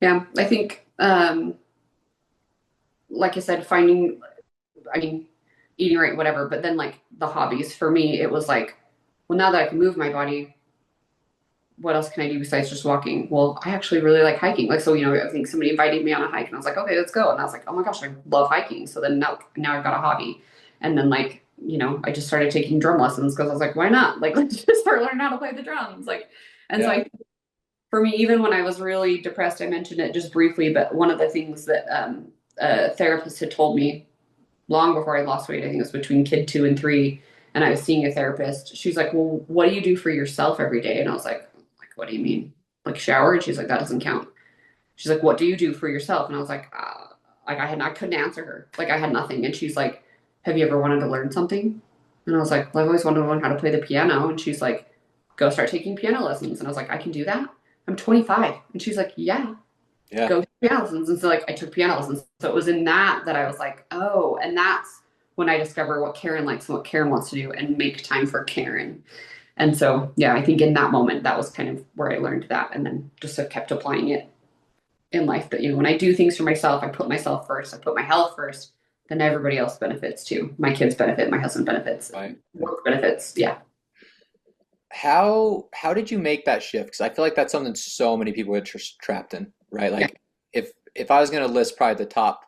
Yeah, I think, like I said, finding, I mean, eating right, whatever, but then like the hobbies for me, it was like, well, now that I can move my body, what else can I do besides just walking? Well, I actually really like hiking. Like, so, I think somebody invited me on a hike and I was like, okay, let's go. And I was like, oh my gosh, I love hiking. So then now I've got a hobby. And then like, I just started taking drum lessons because I was like, why not? Like, let's just start learning how to play the drums. Like, and so Yeah. for me, even when I was really depressed, I mentioned it just briefly, but one of the things that a therapist had told me long before I lost weight, I think it was between kid 2 and 3, and I was seeing a therapist. She's like, well, what do you do for yourself every day? And I was like, what do you mean? Like shower? And she's like, that doesn't count. She's like, what do you do for yourself? And I was like I couldn't answer her. Like I had nothing. And she's like, have you ever wanted to learn something? And I was like, well, I've always wanted to learn how to play the piano. And she's like, go start taking piano lessons. And I was like, I can do that. I'm 25. And she's like, yeah, Yeah. go to piano lessons. And so like I took piano lessons. So it was in that I was like, oh, and that's when I discover what Karyn likes and what Karyn wants to do and make time for Karyn. And so yeah, I think in that moment that was kind of where I learned that and then just have kept applying it in life. That when I do things for myself, I put myself first, I put my health first, then everybody else benefits too. My kids benefit, my husband benefits, Right. work benefits. Yeah. How did you make that shift? Because I feel like that's something so many people get trapped in, right? Yeah. Like if I was going to list probably the top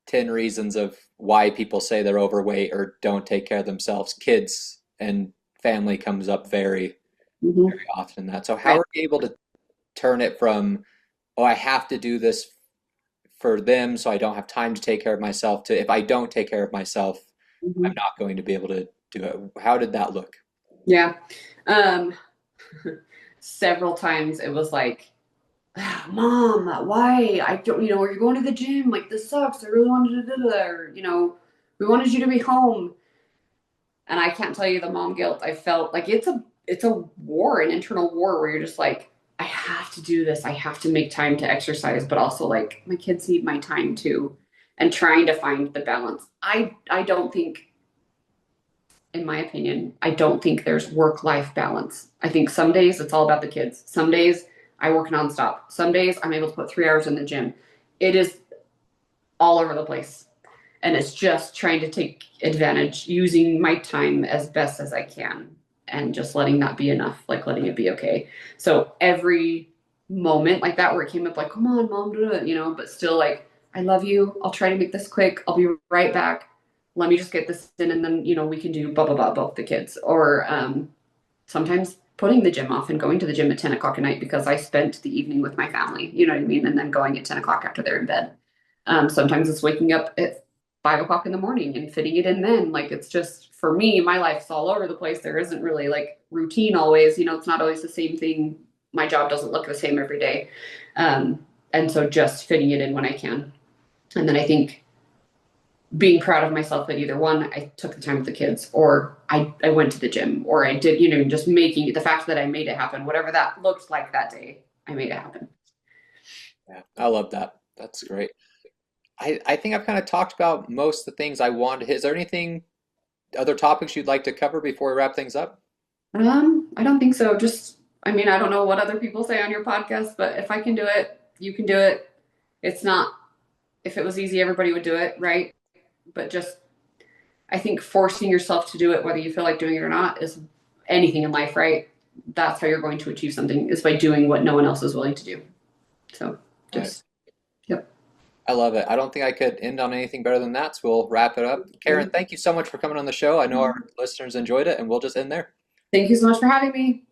10 reasons of why people say they're overweight or don't take care of themselves, kids and family comes up very, Mm-hmm. very often in that. So how Right. are you able to turn it from, oh, I have to do this for them so I don't have time to take care of myself, to if I don't take care of myself, I'm Mm-hmm. not going to be able to do it. How did that look? Yeah. Um, several times it was like, Mom, why? I don't, are you going to the gym? Like, this sucks. I really wanted to do that. Or, we wanted you to be home. And I can't tell you the mom guilt I felt. Like, it's a war, an internal war where you're just like, I have to do this. I have to make time to exercise, but also like my kids need my time too. And trying to find the balance. I don't think, in my opinion, I don't think there's work-life balance. I think some days it's all about the kids. Some days I work nonstop. Some days I'm able to put 3 hours in the gym. It is all over the place. And it's just trying to take advantage, using my time as best as I can, and just letting that be enough, like letting it be okay. So every moment like that where it came up, like, come on, mom, do it, but still like, I love you. I'll try to make this quick. I'll be right back. Let me just get this in, and then we can do blah blah blah both the kids. Or sometimes putting the gym off and going to the gym at 10 o'clock at night because I spent the evening with my family, you know what I mean? And then going at 10 o'clock after they're in bed. Sometimes it's waking up at 5 o'clock in the morning and fitting it in then. Like it's just, for me, my life's all over the place. There isn't really like routine always, it's not always the same thing. My job doesn't look the same every day. And so just fitting it in when I can. And then I think being proud of myself that either one, I took the time with the kids, or I went to the gym, or I did, just making it, the fact that I made it happen, whatever that looked like that day, I made it happen. Yeah, I love that. That's great. I think I've kind of talked about most of the things I wanted. Is there anything, other topics you'd like to cover before we wrap things up? I don't think so. Just, I mean, I don't know what other people say on your podcast, but if I can do it, you can do it. It's not, if it was easy, everybody would do it, right? But just, I think forcing yourself to do it, whether you feel like doing it or not, is anything in life, right? That's how you're going to achieve something, is by doing what no one else is willing to do. So Right. just, yep. I love it. I don't think I could end on anything better than that, so we'll wrap it up. Karyn, thank you so much for coming on the show. I know our listeners enjoyed it, and we'll just end there. Thank you so much for having me.